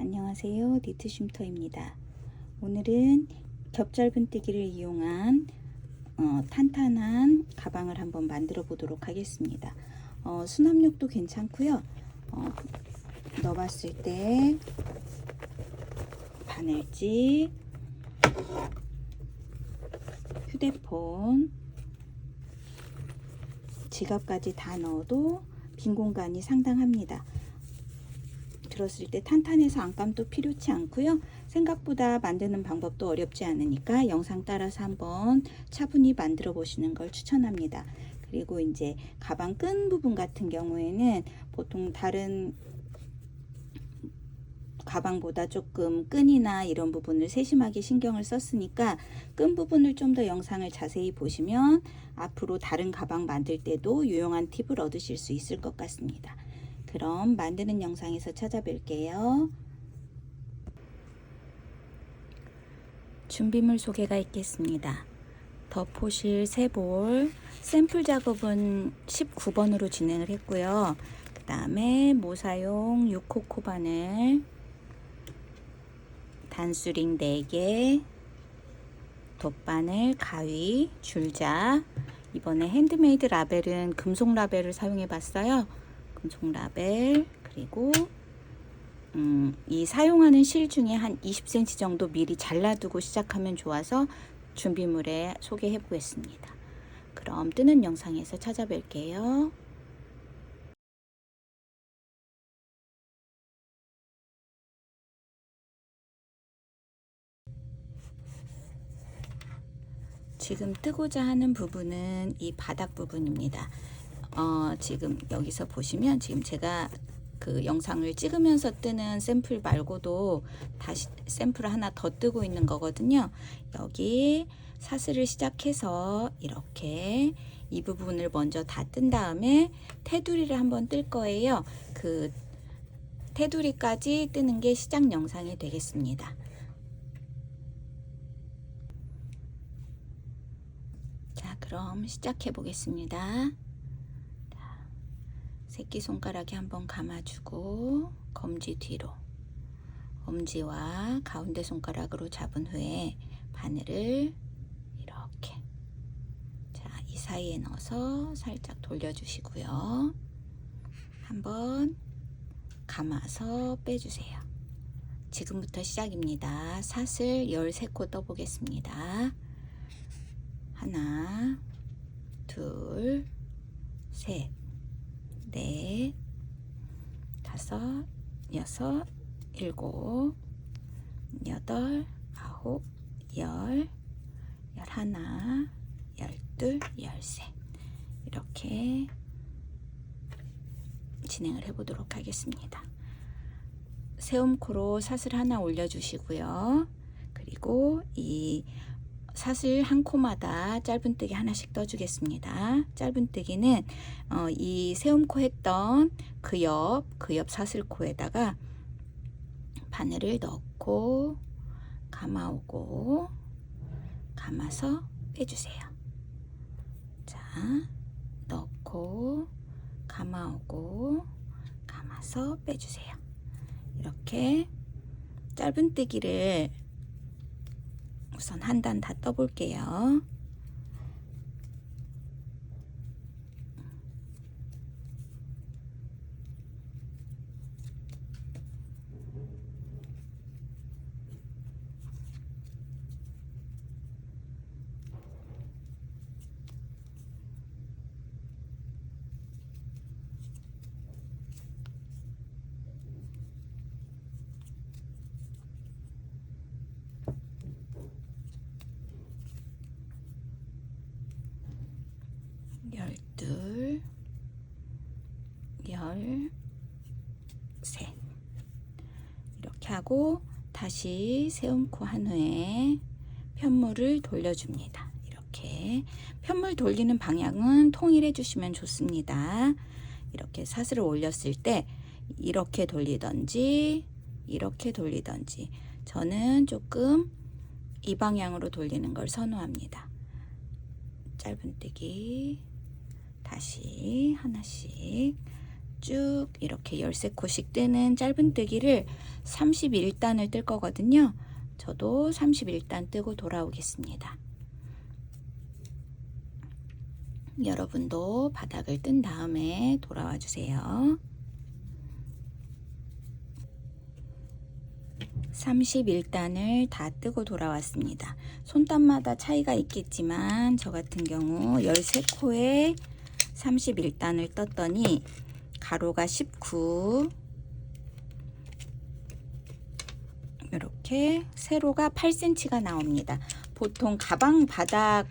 안녕하세요, 니트 쉼터입니다. 오늘은 겹짧은뜨기를 이용한 탄탄한 가방을 한번 만들어 보도록 하겠습니다. 수납력도 괜찮고요. 넣어봤을 때 바늘집, 휴대폰, 지갑까지 다 넣어도 빈 공간이 상당합니다. 들었을 때 탄탄해서 안감도 필요치 않고요. 생각보다 만드는 방법도 어렵지 않으니까 영상 따라서 한번 차분히 만들어 보시는 걸 추천합니다. 그리고 이제 가방 끈 부분 같은 경우에는 보통 다른 가방보다 조금 끈이나 이런 부분을 세심하게 신경을 썼으니까 끈 부분을 좀 더 영상을 자세히 보시면 앞으로 다른 가방 만들 때도 유용한 팁을 얻으실 수 있을 것 같습니다. 그럼 만드는 영상에서 찾아뵐게요. 준비물 소개가 있겠습니다. 덧포실 3볼, 샘플 작업은 19번으로 진행을 했고요. 그 다음에 모사용 6호코 바늘, 단수링 4개, 돗바늘, 가위, 줄자. 이번에 핸드메이드 라벨은 금속 라벨을 사용해 봤어요. 금속 라벨, 그리고 이 사용하는 실 중에 한 20cm 정도 미리 잘라두고 시작하면 좋아서 준비물에 소개해 보겠습니다. 그럼 뜨는 영상에서 찾아뵐게요. 지금 뜨고자 하는 부분은 이 바닥 부분입니다. 지금 여기서 보시면 지금 제가 그 영상을 찍으면서 뜨는 샘플 말고도 다시 샘플을 하나 더 뜨고 있는 거거든요. 여기 사슬을 시작해서 이렇게 이 부분을 먼저 다 뜬 다음에 테두리를 한번 뜰 거예요. 그 테두리까지 뜨는 게 시작 영상이 되겠습니다. 자, 그럼 시작해 보겠습니다. 새끼손가락에 한번 감아주고 검지 뒤로, 엄지와 가운데 손가락으로 잡은 후에 바늘을 이렇게, 자, 이 사이에 넣어서 살짝 돌려주시고요. 한번 감아서 빼주세요. 지금부터 시작입니다. 사슬 13코 떠보겠습니다. 하나, 둘, 셋, 넷, 다섯, 여섯, 일곱, 여덟, 아홉, 열, 열하나, 열둘, 열셋. 이렇게 진행을 해보도록 하겠습니다. 세움코로 사슬 하나 올려주시고요. 그리고 이 사슬 한 코마다 짧은뜨기 하나씩 떠주겠습니다. 짧은뜨기는 이 세움코 했던 그 옆 사슬코에다가 바늘을 넣고 감아오고 감아서 빼주세요. 자, 넣고 감아오고 감아서 빼주세요. 이렇게 짧은뜨기를 우선 한 단 다 떠볼게요. 열둘, 열셋. 이렇게 하고 다시 세움코 한 후에 편물을 돌려줍니다. 이렇게 편물 돌리는 방향은 통일해 주시면 좋습니다. 이렇게 사슬을 올렸을 때 이렇게 돌리던지 이렇게 돌리던지, 저는 조금 이 방향으로 돌리는 걸 선호합니다. 짧은뜨기 다시 하나씩 쭉 이렇게 13코씩 뜨는 짧은뜨기를 31단을 뜰 거거든요. 저도 31단 뜨고 돌아오겠습니다. 여러분도 바닥을 뜬 다음에 돌아와 주세요. 31단을 다 뜨고 돌아왔습니다. 손단마다 차이가 있겠지만 저 같은 경우 13코에 31단을 떴더니 가로가 19, 이렇게 세로가 8cm가 나옵니다. 보통 가방 바닥이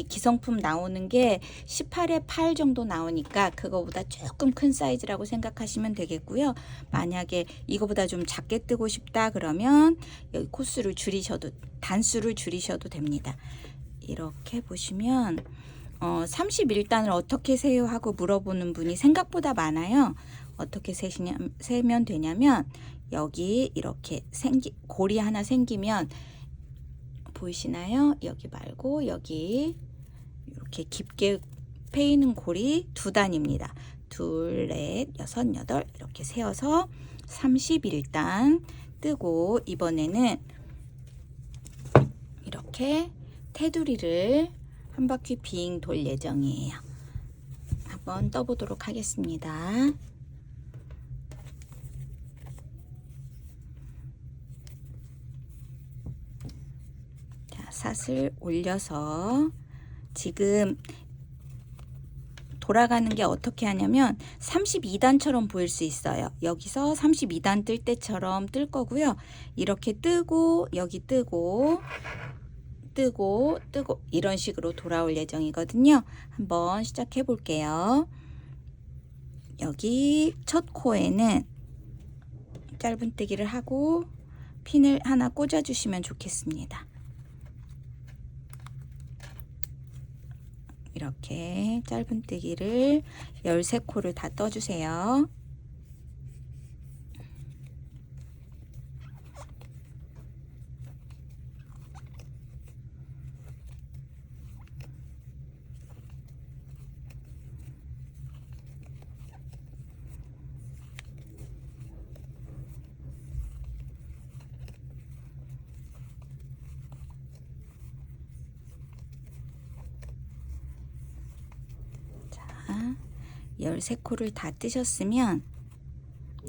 기성품 나오는 게 18에 8 정도 나오니까 그거보다 조금 큰 사이즈라고 생각하시면 되겠고요. 만약에 이거보다 좀 작게 뜨고 싶다 그러면 여기 코수를 줄이셔도, 단수를 줄이셔도 됩니다. 이렇게 보시면 31단을 어떻게 세요 하고 물어보는 분이 생각보다 많아요. 어떻게 세면 되냐면 여기 이렇게 골이 하나 생기면 보이시나요? 여기 말고 여기 이렇게 깊게 패이는 골이 2단입니다. 2, 4, 6, 8 이렇게 세어서 31단 뜨고 이번에는 이렇게 테두리를 한 바퀴 빙 돌 예정이에요. 한번 떠보도록 하겠습니다. 삿을 올려서 지금 돌아가는 게 어떻게 하냐면 32단처럼 보일 수 있어요. 여기서 32단 뜰 때처럼 뜰 거고요. 이렇게 뜨고 여기 뜨고 뜨고 뜨고 이런 식으로 돌아올 예정이거든요. 한번 시작해 볼게요. 여기 첫 코에는 짧은뜨기를 하고 핀을 하나 꽂아 주시면 좋겠습니다. 이렇게 짧은뜨기를 13코를 다 떠주세요. 자, 13코를 다 뜨셨으면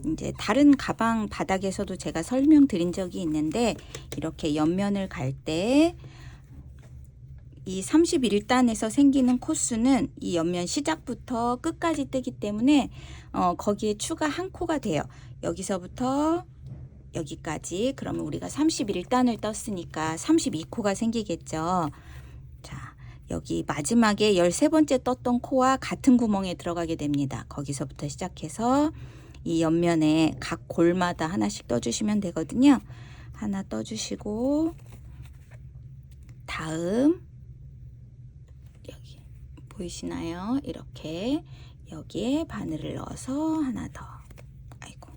이제 다른 가방 바닥에서도 제가 설명드린 적이 있는데 이렇게 옆면을 갈 때 이 31단에서 생기는 코수는 이 옆면 시작부터 끝까지 뜨기 때문에 거기에 추가 한 코가 돼요. 여기서부터 여기까지 그러면 우리가 31단을 떴으니까 32코가 생기겠죠. 자, 여기 마지막에 13번째 떴던 코와 같은 구멍에 들어가게 됩니다. 거기서부터 시작해서 이 옆면에 각 골마다 하나씩 떠주시면 되거든요. 하나 떠주시고 다음 여기 보이시나요? 이렇게 여기에 바늘을 넣어서 하나 더, 아이고,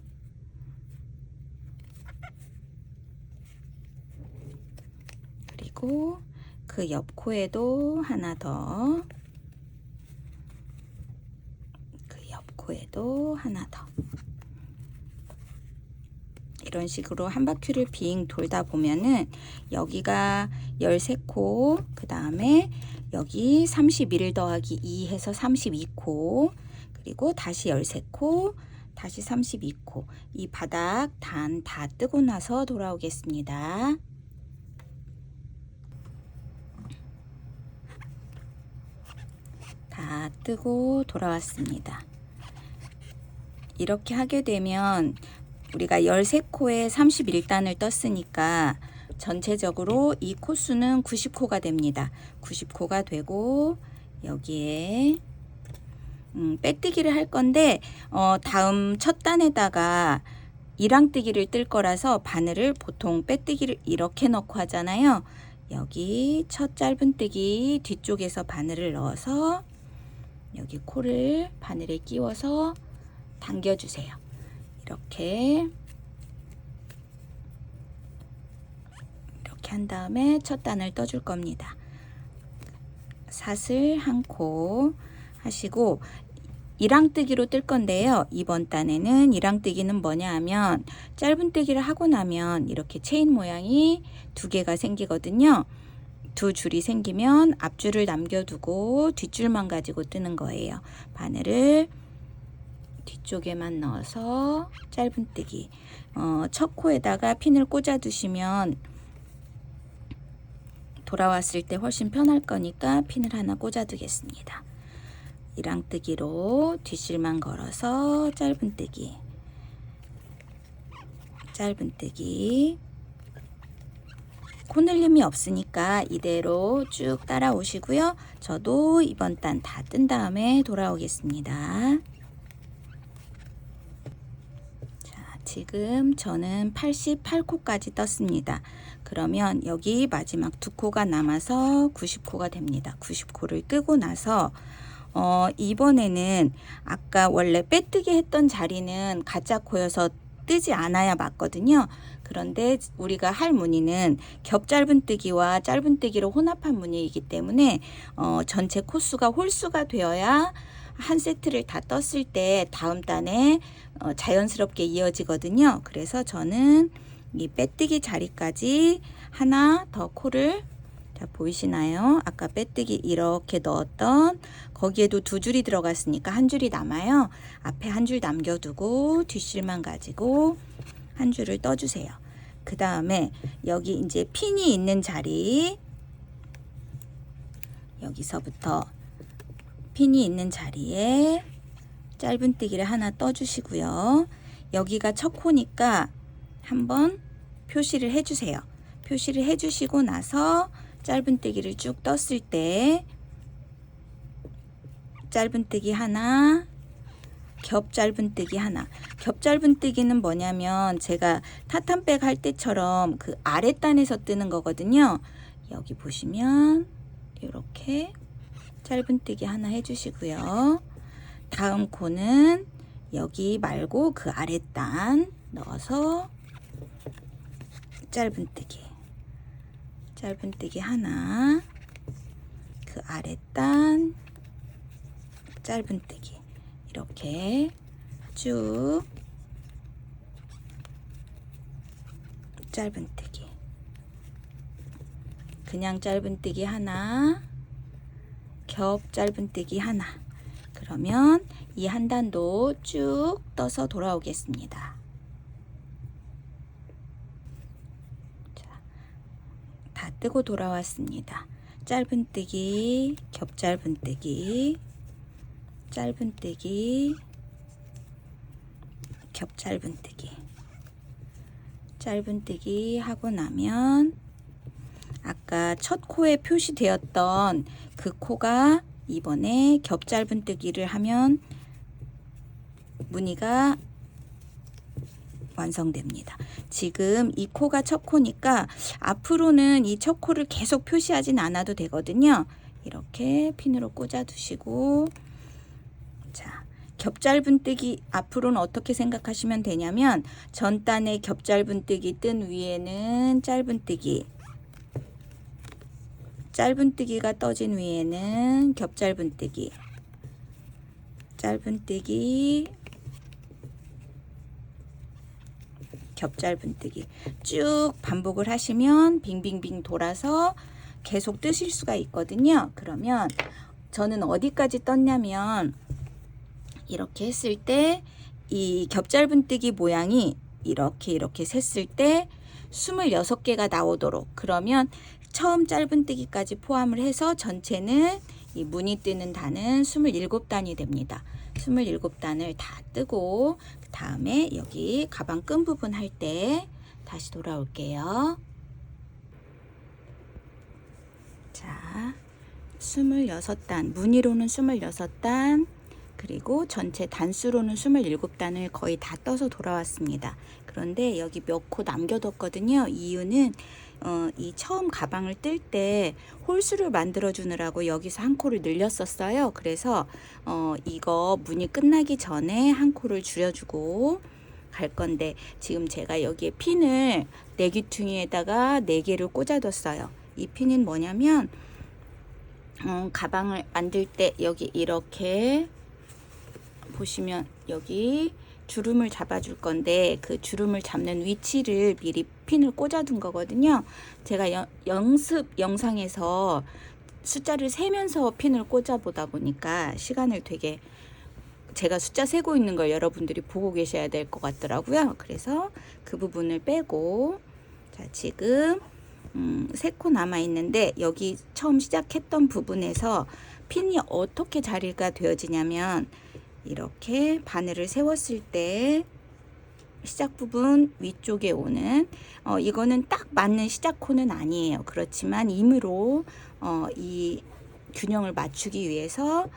그리고 그 옆 코에도 하나 더, 그 옆 코에도 하나 더. 이런 식으로 한 바퀴를 빙 돌다 보면은 여기가 13코, 그 다음에 여기 31 더하기 2 해서 32코, 그리고 다시 13코, 다시 32코. 이 바닥 단 다 뜨고 나서 돌아오겠습니다. 다 뜨고 돌아왔습니다. 이렇게 하게 되면 우리가 13코에 31단을 떴으니까 전체적으로 이 코수는 90코가 됩니다. 90코가 되고 여기에 빼뜨기를 할 건데 다음 첫 단에다가 이랑뜨기를 뜰 거라서 바늘을 보통 빼뜨기를 이렇게 넣고 하잖아요. 여기 첫 짧은뜨기 뒤쪽에서 바늘을 넣어서 여기 코를 바늘에 끼워서 당겨주세요. 이렇게 한 다음에 첫 단을 떠줄 겁니다. 삿을 한 코 하시고 이랑뜨기로 뜰 건데요. 이번 단에는 이랑뜨기는 뭐냐 하면 짧은뜨기를 하고 나면 이렇게 체인 모양이 두 개가 생기거든요. 두 줄이 생기면 앞줄을 남겨두고 뒷줄만 가지고 뜨는 거예요. 바늘을 뒤쪽에만 넣어서 짧은뜨기. 첫 코에다가 핀을 꽂아 두시면 돌아왔을 때 훨씬 편할 거니까 핀을 하나 꽂아 두겠습니다. 이랑뜨기로 뒷실만 걸어서 짧은뜨기, 짧은뜨기. 코늘림이 없으니까 이대로 쭉 따라오시고요. 저도 이번 단 다 뜬 다음에 돌아오겠습니다. 자, 지금 저는 88코까지 떴습니다. 그러면 여기 마지막 두 코가 남아서 90코가 됩니다. 90코를 뜨고 나서 이번에는 아까 원래 빼뜨기 했던 자리는 가짜 코여서 뜨지 않아야 맞거든요. 그런데 우리가 할 무늬는 겹 짧은뜨기와 짧은뜨기로 혼합한 무늬이기 때문에 전체 코수가 홀수가 되어야 한 세트를 다 떴을 때 다음 단에 자연스럽게 이어지거든요. 그래서 저는 이 빼뜨기 자리까지 하나 더 코를, 자, 보이시나요? 아까 빼뜨기 이렇게 넣었던 거기에도 두 줄이 들어갔으니까 한 줄이 남아요. 앞에 한 줄 남겨두고 뒷실만 가지고 한 줄을 떠주세요. 그 다음에 여기 이제 핀이 있는 자리, 여기서부터 핀이 있는 자리에 짧은뜨기를 하나 떠주시고요. 여기가 첫 코니까 한번 표시를 해주세요. 표시를 해주시고 나서 짧은뜨기를 쭉 떴을 때 짧은뜨기 하나, 겹 짧은뜨기 하나. 겹 짧은뜨기는 뭐냐면 제가 타탄백 할 때처럼 그 아랫단에서 뜨는 거거든요. 여기 보시면 이렇게 짧은뜨기 하나 해주시고요. 다음 코는 여기 말고 그 아랫단 넣어서 짧은뜨기, 짧은뜨기 하나, 그 아랫단 짧은뜨기, 이렇게 쭉 짧은뜨기, 그냥 짧은뜨기 하나, 겹 짧은뜨기 하나. 그러면 이 한 단도 쭉 떠서 돌아오겠습니다. 다 뜨고 돌아왔습니다. 짧은뜨기, 겹 짧은뜨기, 짧은뜨기, 겹 짧은뜨기, 짧은뜨기 하고 나면 아까 첫 코에 표시되었던 그 코가 이번에 겹 짧은뜨기를 하면 무늬가 완성됩니다. 지금 이 코가 첫 코니까 앞으로는 이 첫 코를 계속 표시하진 않아도 되거든요. 이렇게 핀으로 꽂아 두시고, 자, 겹 짧은뜨기 앞으로는 어떻게 생각하시면 되냐면 전 단에 겹 짧은뜨기 뜬 위에는 짧은뜨기, 짧은뜨기가 떠진 위에는 겹 짧은뜨기, 짧은뜨기, 겹 짧은뜨기 쭉 반복을 하시면 빙빙빙 돌아서 계속 뜨실 수가 있거든요. 그러면 저는 어디까지 떴냐면 이렇게 했을 때 이 겹 짧은뜨기 모양이 이렇게 셌을 때 26개가 나오도록, 그러면 처음 짧은뜨기까지 포함을 해서 전체는 이 무늬 뜨는 단은 27단이 됩니다. 27단을 다 뜨고 그 다음에 여기 가방 끈 부분 할 때 다시 돌아올게요. 자, 26단, 무늬로는 26단, 그리고 전체 단수로는 27단을 거의 다 떠서 돌아왔습니다. 그런데 여기 몇 코 남겨뒀거든요. 이유는 이 처음 가방을 뜰 때 홀수를 만들어 주느라고 여기서 한 코를 늘렸었어요. 그래서 이거 무늬 끝나기 전에 한 코를 줄여주고 갈 건데, 지금 제가 여기에 핀을 내귀퉁이에다가 4개를 꽂아뒀어요. 이 핀은 뭐냐면 가방을 만들 때 여기 이렇게 보시면 여기 주름을 잡아줄 건데 그 주름을 잡는 위치를 미리 핀을 꽂아둔 거거든요. 제가 연습 영상에서 숫자를 세면서 핀을 꽂아보다 보니까 시간을 되게 제가 숫자 세고 있는 걸 여러분들이 보고 계셔야 될 것 같더라고요. 그래서 그 부분을 빼고, 자, 지금 3코 남아 있는데 여기 처음 시작했던 부분에서 핀이 어떻게 자리가 되어지냐면 이렇게 바늘을 세웠을 때 시작 부분 위쪽에 오는 이거는 딱 맞는 시작 코는 아니에요. 그렇지만 임으로 이 균형을 맞추기 위해서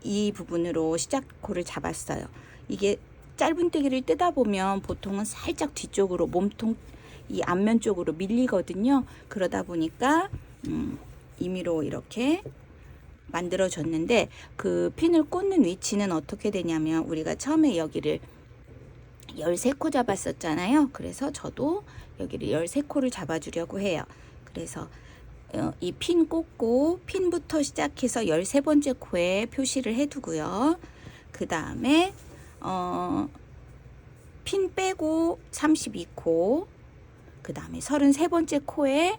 이 부분으로 시작 코를 잡았어요. 이게 짧은뜨기를 뜨다 보면 보통은 살짝 뒤쪽으로 몸통 이 앞면 쪽으로 밀리거든요. 그러다 보니까 임의로 이렇게 만들어 줬는데 그 핀을 꽂는 위치는 어떻게 되냐면 우리가 처음에 여기를 13코 잡았었잖아요. 그래서 저도 여기를 13코를 잡아주려고 해요. 그래서 이 핀 꽂고 핀부터 시작해서 13번째 코에 표시를 해두고요. 그 다음에 핀 빼고 32코, 그 다음에 33번째 코에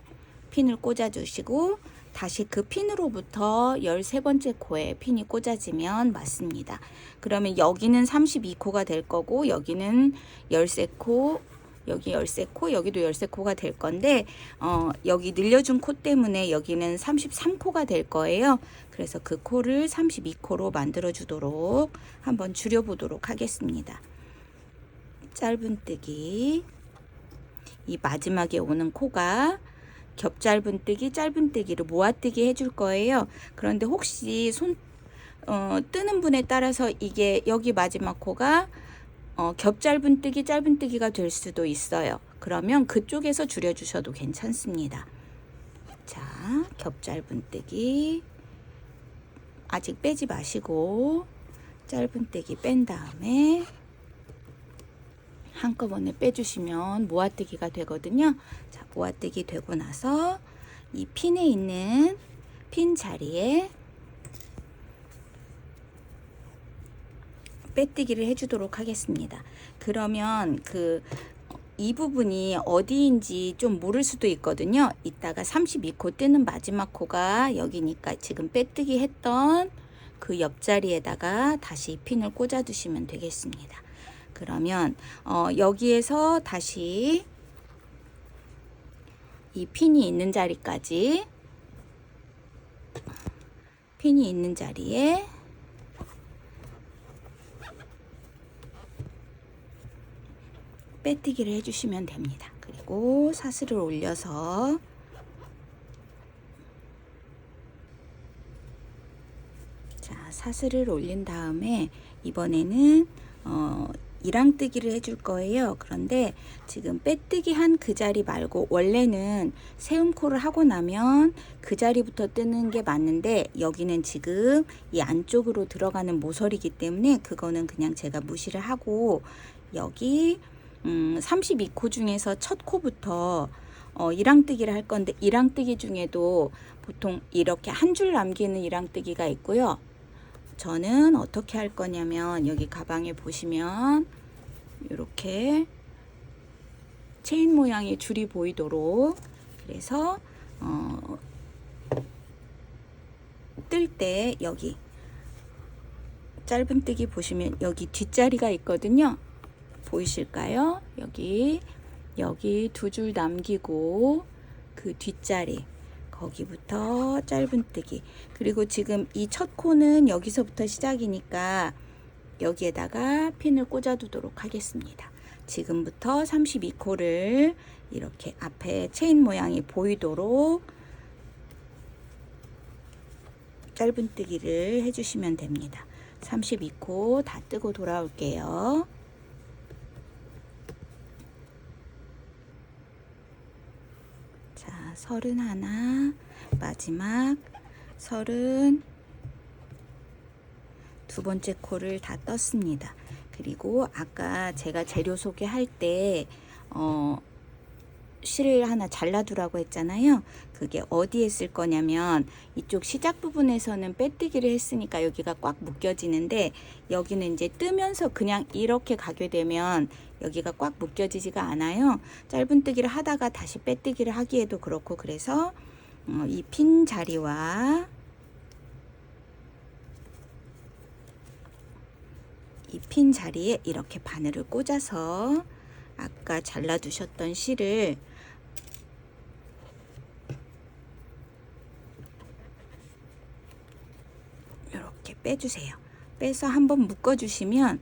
핀을 꽂아주시고 다시 그 핀으로부터 13번째 코에 핀이 꽂아지면 맞습니다. 그러면 여기는 32코가 될 거고 여기는 13코, 여기 13코, 여기도 13코가 될 건데 여기 늘려준 코 때문에 여기는 33코가 될 거예요. 그래서 그 코를 32코로 만들어 주도록 한번 줄여 보도록 하겠습니다. 짧은뜨기, 이 마지막에 오는 코가 겹짧은뜨기, 짧은뜨기로 모아뜨기 해줄 거예요. 그런데 혹시 뜨는 분에 따라서 이게 여기 마지막 코가 겹짧은뜨기, 짧은뜨기가 될 수도 있어요. 그러면 그쪽에서 줄여주셔도 괜찮습니다. 자, 겹짧은뜨기 아직 빼지 마시고 짧은뜨기 뺀 다음에 한꺼번에 빼주시면 모아뜨기가 되거든요. 자, 모아뜨기 되고 나서 이 핀에 있는 핀 자리에 빼뜨기를 해주도록 하겠습니다. 그러면 이 부분이 어디인지 좀 모를 수도 있거든요. 이따가 32코 뜨는 마지막 코가 여기니까 지금 빼뜨기 했던 그 옆자리에다가 다시 핀을 꽂아 두시면 되겠습니다. 그러면 여기에서 다시 이 핀이 있는 자리까지 핀이 있는 자리에 빼뜨기를 해주시면 됩니다. 그리고 사슬을 올려서 자, 사슬을 올린 다음에 이번에는 이랑뜨기를 해줄 거예요. 그런데 지금 빼뜨기 한 그 자리 말고 원래는 세움코를 하고 나면 그 자리부터 뜨는 게 맞는데 여기는 지금 이 안쪽으로 들어가는 모서리이기 때문에 그거는 그냥 제가 무시를 하고 여기 32코 중에서 첫 코부터 이랑뜨기를 할 건데 이랑뜨기 중에도 보통 이렇게 한 줄 남기는 이랑뜨기가 있고요. 저는 어떻게 할 거냐면 여기 가방에 보시면 이렇게 체인 모양의 줄이 보이도록 그래서 뜰 때 여기 짧은뜨기 보시면 여기 뒷자리가 있거든요. 보이실까요? 여기 2줄 남기고 그 뒷자리 거기부터 짧은뜨기 그리고 지금 이 첫 코는 여기서부터 시작이니까 여기에다가 핀을 꽂아 두도록 하겠습니다. 지금부터 32코를 이렇게 앞에 체인 모양이 보이도록 짧은뜨기를 해주시면 됩니다. 32코 다 뜨고 돌아올게요. 자, 31 마지막 32번째 코를 다 떴습니다. 그리고 아까 제가 재료 소개할 때 실을 하나 잘라두라고 했잖아요. 그게 어디에 쓸 거냐면 이쪽 시작 부분에서는 빼뜨기를 했으니까 여기가 꽉 묶여지는데 여기는 이제 뜨면서 그냥 이렇게 가게 되면 여기가 꽉 묶여지지가 않아요. 짧은뜨기를 하다가 다시 빼뜨기를 하기에도 그렇고, 그래서 이 핀 자리와 이 핀 자리에 이렇게 바늘을 꽂아서 아까 잘라두셨던 실을 이렇게 빼주세요. 빼서 한번 묶어주시면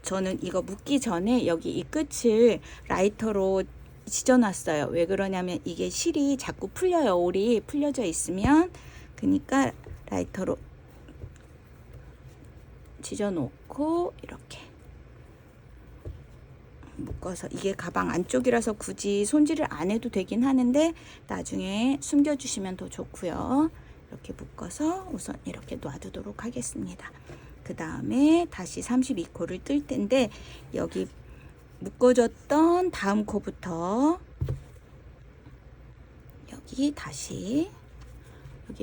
저는 이거 묶기 전에 여기 이 끝을 라이터로 지져놨어요. 왜 그러냐면 이게 실이 자꾸 풀려요. 올이 풀려져 있으면. 그러니까 라이터로 지져놓고 이렇게 묶어서, 이게 가방 안쪽이라서 굳이 손질을 안 해도 되긴 하는데 나중에 숨겨주시면 더 좋고요. 이렇게 묶어서 우선 이렇게 놔두도록 하겠습니다. 그 다음에 다시 32코를 뜰 텐데 여기 묶어줬던 다음 코부터 여기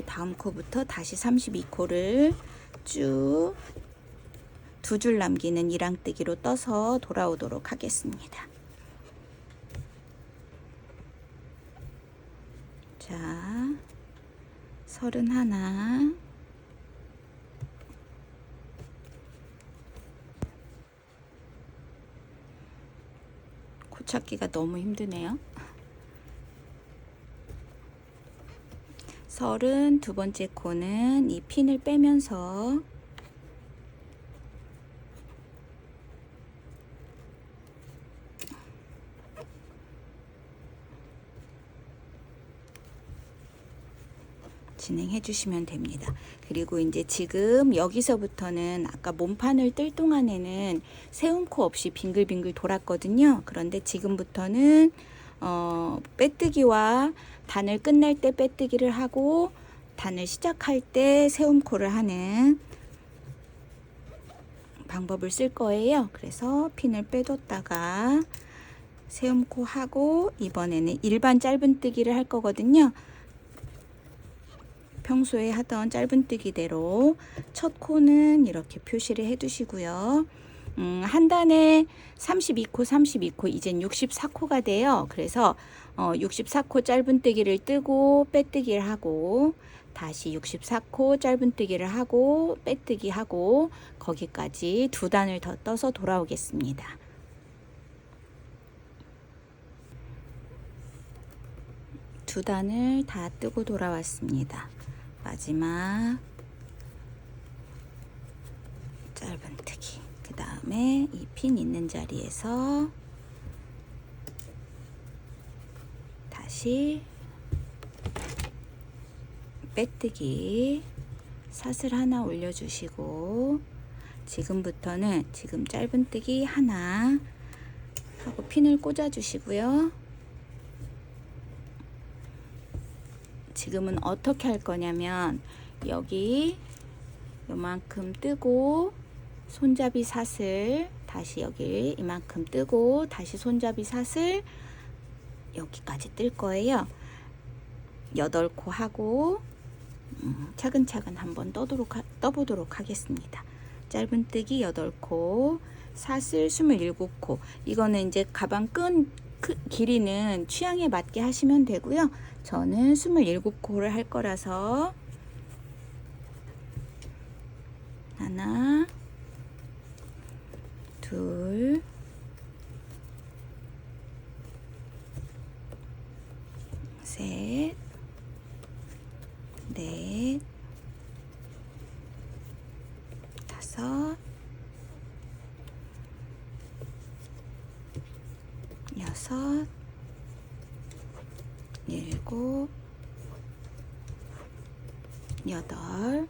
다음 코부터 다시 32코를 쭉 두 줄 남기는 이랑뜨기로 떠서 돌아오도록 하겠습니다. 자, 31, 코 찾기가 너무 힘드네요. 32번째 코는 이 핀을 빼면서 진행해 주시면 됩니다. 그리고 이제 지금 여기서부터는 아까 몸판을 뜰 동안에는 세움코 없이 빙글빙글 돌았거든요. 그런데 지금부터는 빼뜨기와 단을 끝낼 때 빼뜨기를 하고 단을 시작할 때 세움코를 하는 방법을 쓸 거예요. 그래서 핀을 빼뒀다가 세움코 하고 이번에는 일반 짧은뜨기를 할 거거든요. 평소에 하던 짧은뜨기대로 첫 코는 이렇게 표시를 해 두시고요. 한 단에 32코 이젠 64코가 돼요. 그래서 64코 짧은뜨기를 뜨고 빼뜨기를 하고 다시 64코 짧은뜨기를 하고 빼뜨기 하고 거기까지 두 단을 더 떠서 돌아오겠습니다. 두 단을 다 뜨고 돌아왔습니다. 마지막 짧은뜨기. 그 다음에 이 핀 있는 자리에서 다시 빼뜨기 사슬 하나 올려주시고 지금부터는 지금 짧은뜨기 하나 하고 핀을 꽂아 주시고요. 지금은 어떻게 할 거냐면 여기 요만큼 뜨고 손잡이 사슬 다시 여기 이만큼 뜨고 다시 손잡이 사슬 여기까지 뜰 거예요. 8코 하고 차근차근 한번 떠보도록 하겠습니다. 짧은뜨기 8코, 사슬 27코. 이거는 이제 가방 끈 길이는 취향에 맞게 하시면 되고요. 저는 27코를 할 거라서 하나, 둘, 셋, 넷, 다섯, 여섯, 일곱, 여덟,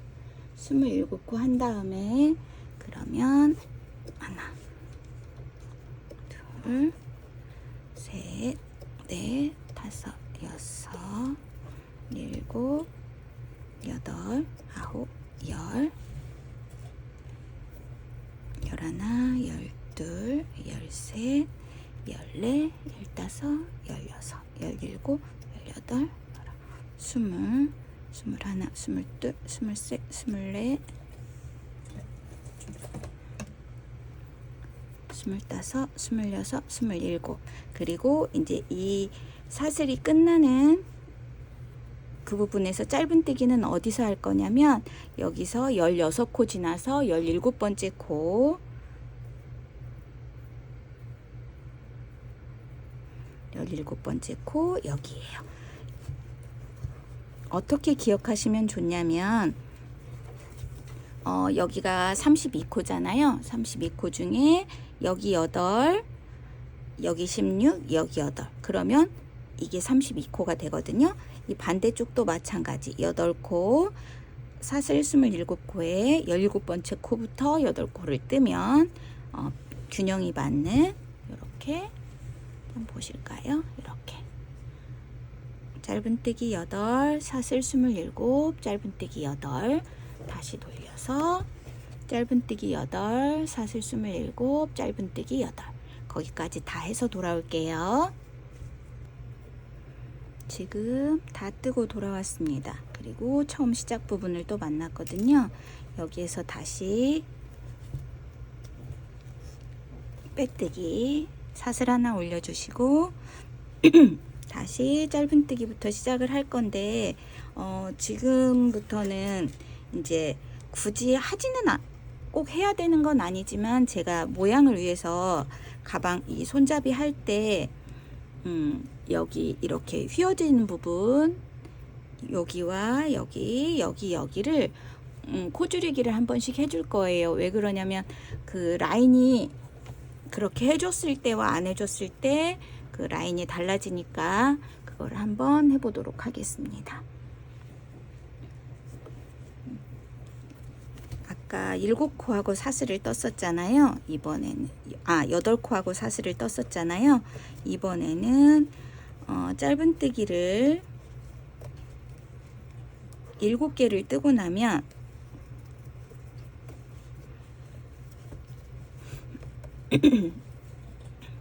27코 한 다음에 그러면 하나, 둘, 셋, 넷, 다섯, 여섯, 일곱, 여덟, 아홉, 열, 열하나, 열둘, 열셋, 14, 15, 16, 17, 18, 20, 21, 22, 23, 24, 25, 26, 27. 그리고 이제 이 사슬이 끝나는 그 부분에서 짧은뜨기는 어디서 할 거냐면 여기서 16코 지나서 17번째 코, 17번째 코 여기에요. 어떻게 기억하시면 좋냐면 여기가 32코잖아요. 32코 중에 여기 8, 여기 16, 여기 8. 그러면 이게 32코가 되거든요. 이 반대쪽도 마찬가지. 8코, 사슬 27코에 17번째 코부터 8코를 뜨면 균형이 맞는 이렇게 한번 보실까요? 이렇게 짧은뜨기 8, 사슬 27, 짧은뜨기 8, 다시 돌려서 짧은뜨기 8, 사슬 27, 짧은뜨기 8. 거기까지 다 해서 돌아올게요. 지금 다 뜨고 돌아왔습니다. 그리고 처음 시작 부분을 또 만났거든요. 여기에서 다시 빼뜨기 사슬 하나 올려주시고 다시 짧은뜨기부터 시작을 할 건데 지금부터는 이제 굳이 꼭 해야 되는 건 아니지만 제가 모양을 위해서 가방 이 손잡이 할 때 여기 이렇게 휘어지는 부분 여기와 여기를 코줄이기를 한 번씩 해줄 거예요. 왜 그러냐면 그 라인이 그렇게 해줬을 때와 안 해줬을 때 그 라인이 달라지니까 그걸 한번 해보도록 하겠습니다. 아까 7코하고 사슬을 떴었잖아요. 이번에는 8코하고 사슬을 떴었잖아요. 이번에는 짧은뜨기를 7개를 뜨고 나면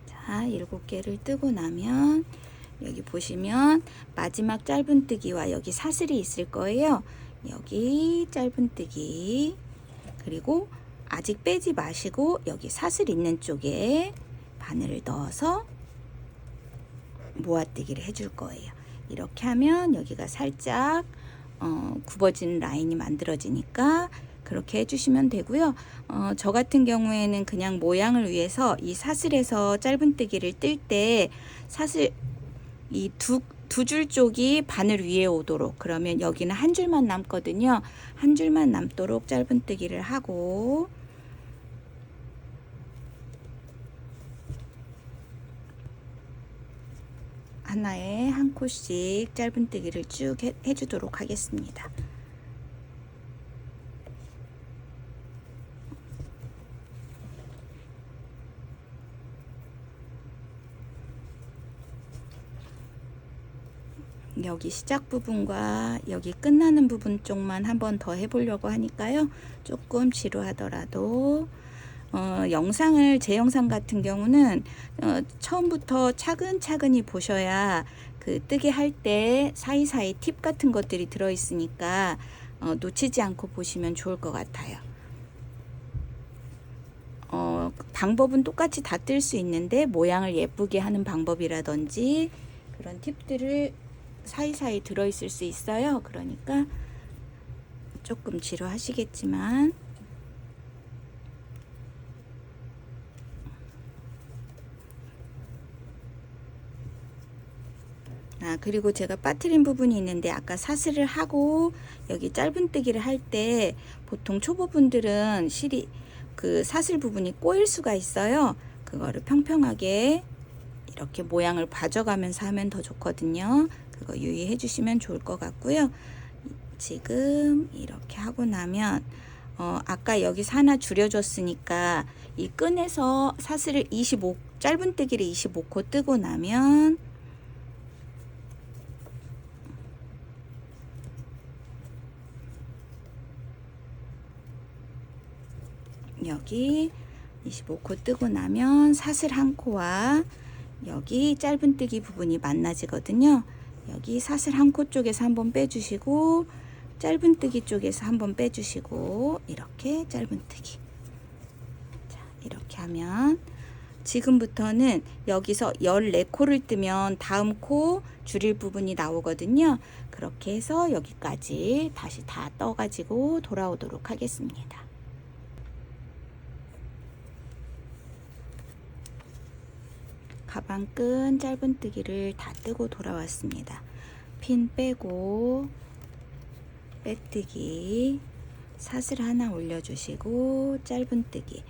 자, 7개를 뜨고 나면 여기 보시면 마지막 짧은뜨기와 여기 사슬이 있을 거예요. 여기 짧은뜨기 그리고 아직 빼지 마시고 여기 사슬 있는 쪽에 바늘을 넣어서 모아뜨기를 해줄 거예요. 이렇게 하면 여기가 살짝 굽어진 라인이 만들어지니까 그렇게 해주시면 되고요. 저 같은 경우에는 그냥 모양을 위해서 이 사슬에서 짧은뜨기를 뜰 때 사슬 이 두 줄 쪽이 바늘 위에 오도록, 그러면 여기는 한 줄만 남거든요. 한 줄만 남도록 짧은뜨기를 하고 하나에 한 코씩 짧은뜨기를 쭉 해주도록 하겠습니다. 여기 시작 부분과 여기 끝나는 부분 쪽만 한번 더 해보려고 하니까요. 조금 지루하더라도 제 영상 같은 경우는 처음부터 차근차근히 보셔야 그 뜨게 할 때 사이사이 팁 같은 것들이 들어있으니까 놓치지 않고 보시면 좋을 것 같아요. 방법은 똑같이 다 뜰 수 있는데 모양을 예쁘게 하는 방법이라든지 그런 팁들을 사이사이 들어있을 수 있어요. 그러니까 조금 지루하시겠지만 그리고 제가 빠뜨린 부분이 있는데 아까 사슬을 하고 여기 짧은뜨기를 할 때 보통 초보분들은 실이 그 사슬 부분이 꼬일 수가 있어요. 그거를 평평하게 이렇게 모양을 봐줘가면서 하면 더 좋거든요. 그거 유의해 주시면 좋을 것 같고요. 지금 이렇게 하고 나면 아까 여기서 하나 줄여줬으니까 이 끈에서 사슬을 짧은뜨기를 25코 뜨고 나면 여기 25코 뜨고 나면 사슬 한 코와 여기 짧은뜨기 부분이 만나지거든요. 여기 사슬 한 코 쪽에서 한번 빼주시고 짧은뜨기 쪽에서 한번 빼주시고 이렇게 짧은뜨기. 자, 이렇게 하면 지금부터는 여기서 14코를 뜨면 다음 코 줄일 부분이 나오거든요. 그렇게 해서 여기까지 다시 다 떠가지고 돌아오도록 하겠습니다. 가방끈 짧은뜨기를 다 뜨고 돌아왔습니다. 핀 빼고 빼뜨기, 사슬 하나 올려주시고 짧은뜨기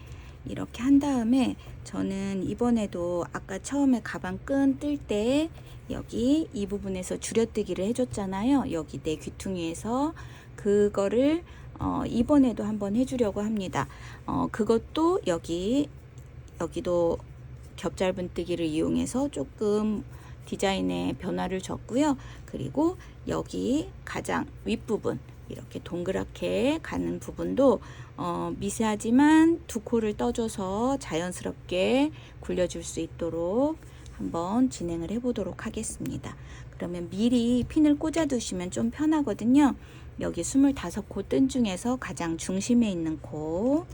이렇게 한 다음에 저는 이번에도 아까 처음에 가방끈 뜰 때 여기 이 부분에서 줄여뜨기를 해줬잖아요. 여기 내 귀퉁이에서 그거를 이번에도 한번 해주려고 합니다. 그것도 여기도 겹짧은뜨기를 이용해서 조금 디자인에 변화를 줬고요. 그리고 여기 가장 윗부분 이렇게 동그랗게 가는 부분도 미세하지만 두 코를 떠줘서 자연스럽게 굴려줄 수 있도록 한번 진행을 해보도록 하겠습니다. 그러면 미리 핀을 꽂아 두시면 좀 편하거든요. 여기 25코 뜬 중에서 가장 중심에 있는 코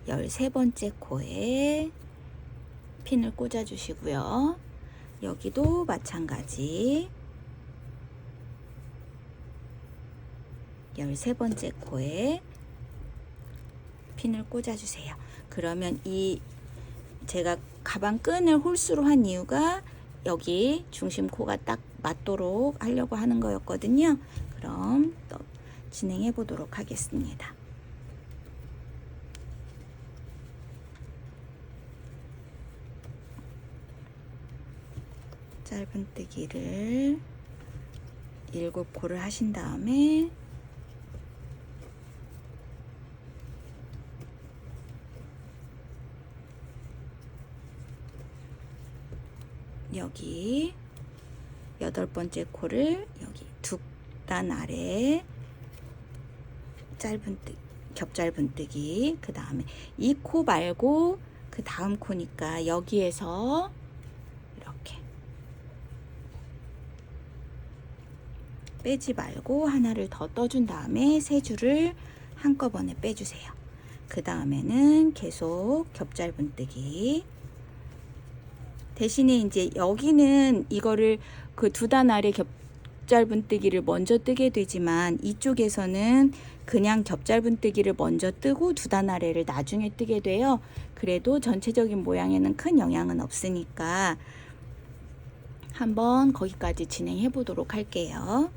13번째 코에 핀을 꽂아 주시고요. 여기도 마찬가지 13번째 코에 핀을 꽂아 주세요. 그러면 제가 가방 끈을 홀수로 한 이유가 여기 중심 코가 딱 맞도록 하려고 하는 거였거든요. 그럼 또 진행해 보도록 하겠습니다. 짧은뜨기를 7코를 하신 다음에 여기 8번째 코를 여기 두 단 아래 겹짧은뜨기 그 다음에 이 코 말고 그 다음 코니까 여기에서 이렇게 빼지 말고 하나를 더 떠준 다음에 세 줄을 한꺼번에 빼주세요. 그 다음에는 계속 겹짧은뜨기 대신에 이제 여기는 이거를 그 두 단 아래 겹짧은뜨기를 먼저 뜨게 되지만 이쪽에서는 그냥 겹짧은뜨기를 먼저 뜨고 두 단 아래를 나중에 뜨게 돼요. 그래도 전체적인 모양에는 큰 영향은 없으니까 한번 거기까지 진행해 보도록 할게요.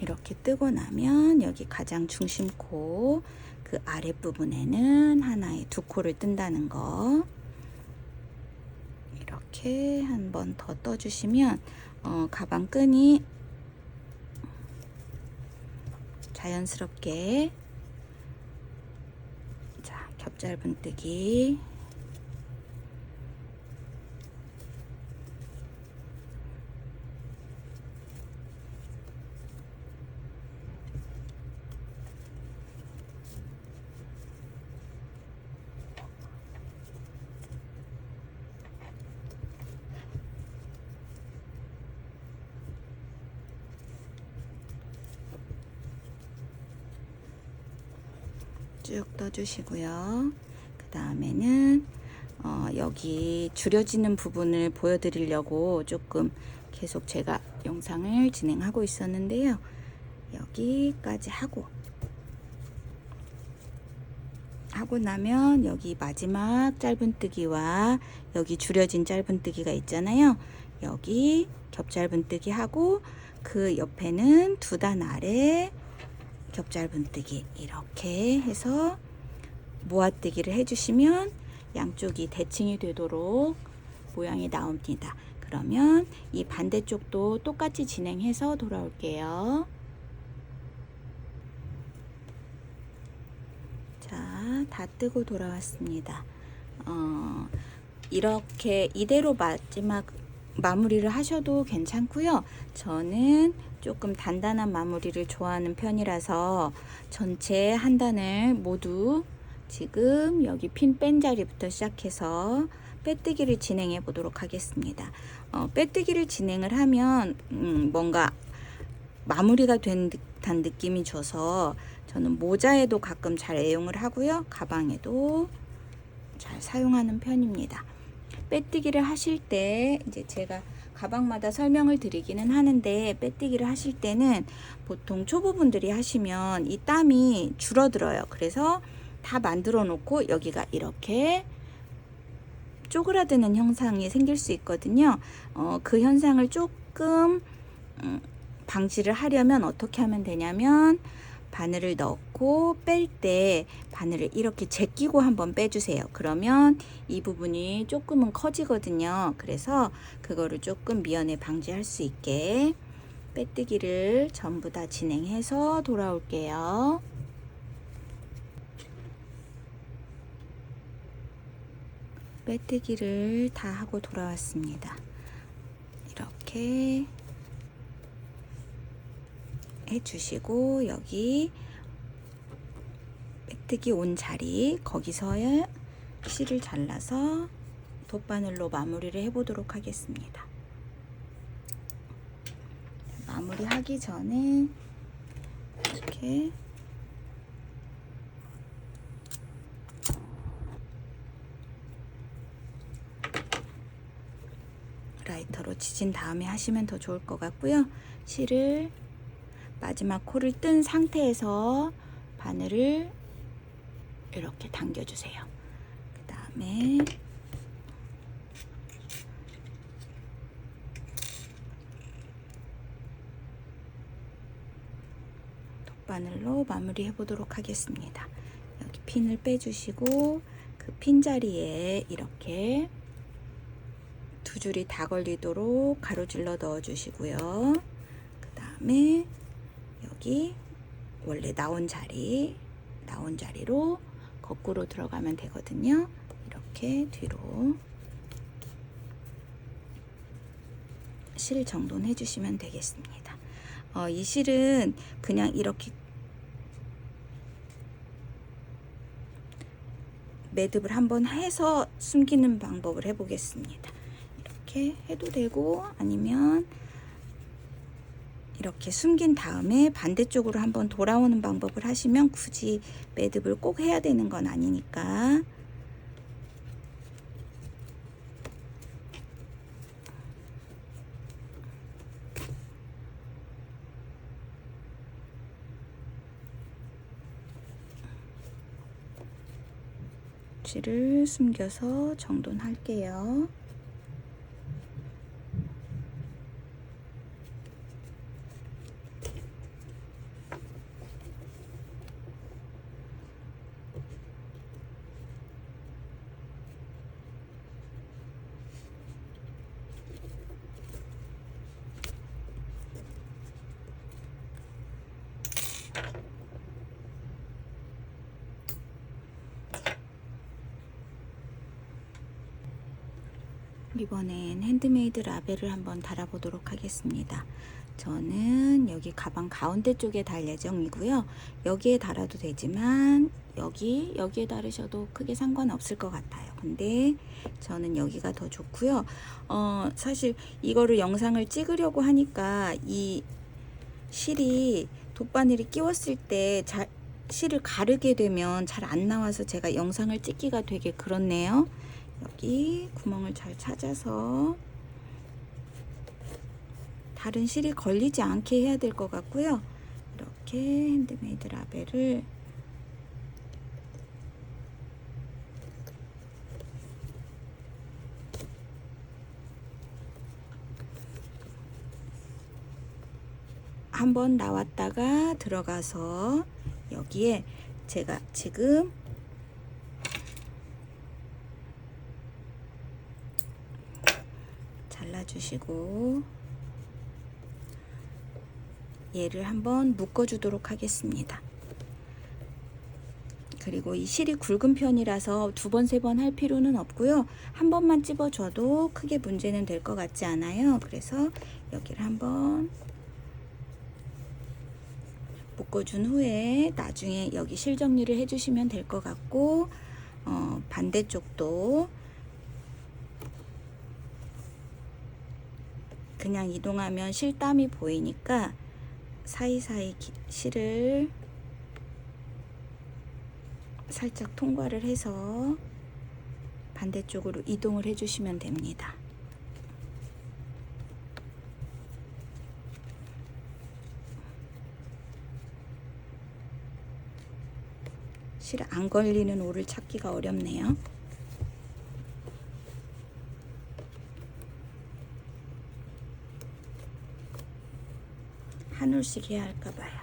이렇게 뜨고 나면 여기 가장 중심 코 그 아랫부분에는 하나에 2코를 뜬다는 거 이렇게 한 번 더 떠주시면 가방 끈이 자연스럽게 자 겹짧은뜨기 쭉 떠주시고요. 그 다음에는 여기 줄여지는 부분을 보여드리려고 조금 계속 제가 영상을 진행하고 있었는데요. 여기까지 하고 나면 여기 마지막 짧은뜨기와 여기 줄여진 짧은뜨기가 있잖아요. 여기 겹짧은뜨기 하고 그 옆에는 2단 아래 겹잘분뜨기 이렇게 해서 모아뜨기를 해주시면 양쪽이 대칭이 되도록 모양이 나옵니다. 그러면 이 반대쪽도 똑같이 진행해서 돌아올게요. 자, 다 뜨고 돌아왔습니다. 이렇게 이대로 마지막 마무리를 하셔도 괜찮고요. 저는 조금 단단한 마무리를 좋아하는 편이라서 전체 한 단을 모두 지금 여기 핀 뺀 자리부터 시작해서 빼뜨기를 진행해 보도록 하겠습니다. 빼뜨기를 진행을 하면 뭔가 마무리가 된 듯한 느낌이 줘서 저는 모자에도 가끔 잘 애용을 하고요. 가방에도 잘 사용하는 편입니다. 빼뜨기를 하실 때 이제 제가 가방마다 설명을 드리기는 하는데, 빼뜨기를 하실 때는 보통 초보분들이 하시면 이 땀이 줄어들어요. 그래서 다 만들어 놓고 여기가 이렇게 쪼그라드는 현상이 생길 수 있거든요. 그 현상을 조금 방지를 하려면 어떻게 하면 되냐면, 바늘을 넣고 뺄 때 바늘을 이렇게 제끼고 한번 빼주세요. 그러면 이 부분이 조금은 커지거든요. 그래서 그거를 조금 미연에 방지할 수 있게 빼뜨기를 전부 다 진행해서 돌아올게요. 빼뜨기를 다 하고 돌아왔습니다. 이렇게 해주시고, 여기 빼뜨기 온 자리 거기서의 실을 잘라서 돗바늘로 마무리를 해보도록 하겠습니다. 마무리 하기 전에 이렇게 라이터로 지진 다음에 하시면 더 좋을 것 같고요. 실을 마지막 코를 뜬 상태에서 바늘을 이렇게 당겨주세요. 그 다음에 돗바늘로 마무리 해보도록 하겠습니다. 여기 핀을 빼주시고 그 핀 자리에 이렇게 2줄이 다 걸리도록 가로질러 넣어주시고요. 그 다음에 여기 원래 나온 자리로 거꾸로 들어가면 되거든요. 이렇게 뒤로 실 정돈해 주시면 되겠습니다. 이 실은 그냥 이렇게 매듭을 한번 해서 숨기는 방법을 해보겠습니다. 이렇게 해도 되고, 아니면 이렇게 숨긴 다음에 반대쪽으로 한번 돌아오는 방법을 하시면 굳이 매듭을 꼭 해야 되는 건 아니니까. 줄을 숨겨서 정돈할게요. 이번엔 핸드메이드 라벨을 한번 달아보도록 하겠습니다. 저는 여기 가방 가운데 쪽에 달 예정이고요. 여기에 달아도 되지만 여기에 달으셔도 크게 상관없을 것 같아요. 근데 저는 여기가 더 좋고요. 사실 이거를 영상을 찍으려고 하니까 이 실이 돗바늘이 끼웠을 때 실을 가르게 되면 잘 안 나와서 제가 영상을 찍기가 되게 그렇네요. 여기 구멍을 잘 찾아서 다른 실이 걸리지 않게 해야 될 것 같고요. 이렇게 핸드메이드 라벨을 한번 나왔다가 들어가서 여기에 제가 지금 잘라주시고 얘를 한번 묶어주도록 하겠습니다. 그리고 이 실이 굵은 편이라서 2번, 3번 할 필요는 없고요. 한 번만 찝어줘도 크게 문제는 될 것 같지 않아요. 그래서 여기를 한번 묶어준 후에 나중에 여기 실 정리를 해주시면 될 것 같고, 반대쪽도 그냥 이동하면 실땀이 보이니까 사이사이 실을 살짝 통과를 해서 반대쪽으로 이동을 해주시면 됩니다. 실 안 걸리는 올을 찾기가 어렵네요. 한 올씩 해야 할까 봐요.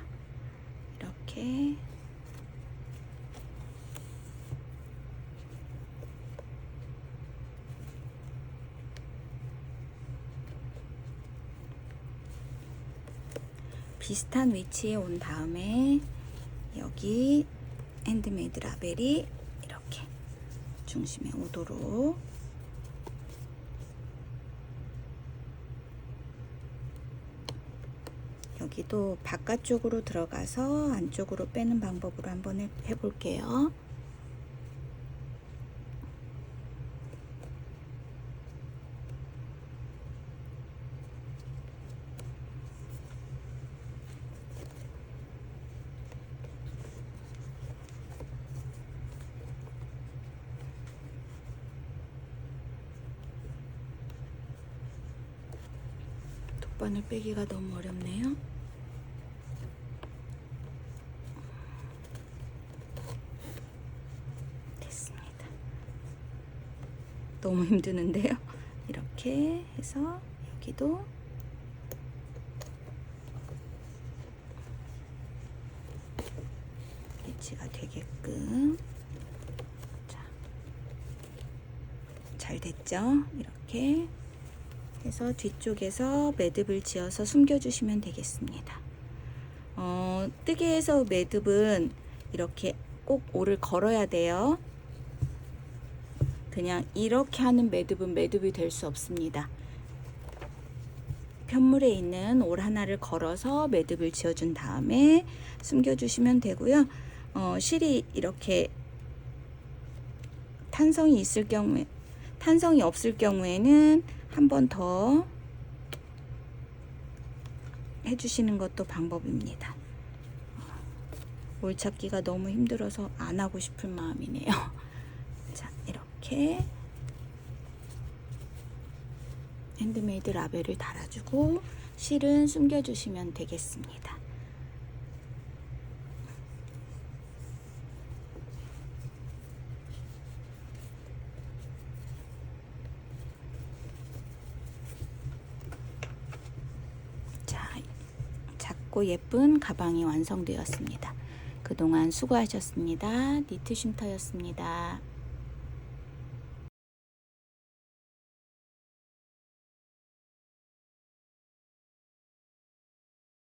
이렇게 비슷한 위치에 온 다음에 여기 핸드메이드 라벨이 이렇게 중심에 오도록 여기도 바깥쪽으로 들어가서 안쪽으로 빼는 방법으로 한번 해볼게요. 바늘 빼기가 너무 어렵네요. 됐습니다. 너무 힘드는데요. 이렇게 해서 여기도 위치가 되게끔 잘 됐죠? 이렇게 해서 뒤쪽에서 매듭을 지어서 숨겨주시면 되겠습니다. 뜨개에서 매듭은 이렇게 꼭 올을 걸어야 돼요. 그냥 이렇게 하는 매듭은 매듭이 될 수 없습니다. 편물에 있는 올 하나를 걸어서 매듭을 지어준 다음에 숨겨주시면 되고요. 실이 이렇게 탄성이 있을 경우에, 탄성이 없을 경우에는 한 번 더 해주시는 것도 방법입니다. 올 찾기가 너무 힘들어서 안 하고 싶은 마음이네요. 자, 이렇게 핸드메이드 라벨을 달아주고 실은 숨겨주시면 되겠습니다. 작고 예쁜 가방이 완성되었습니다. 그동안 수고하셨습니다. 니트 쉼터였습니다.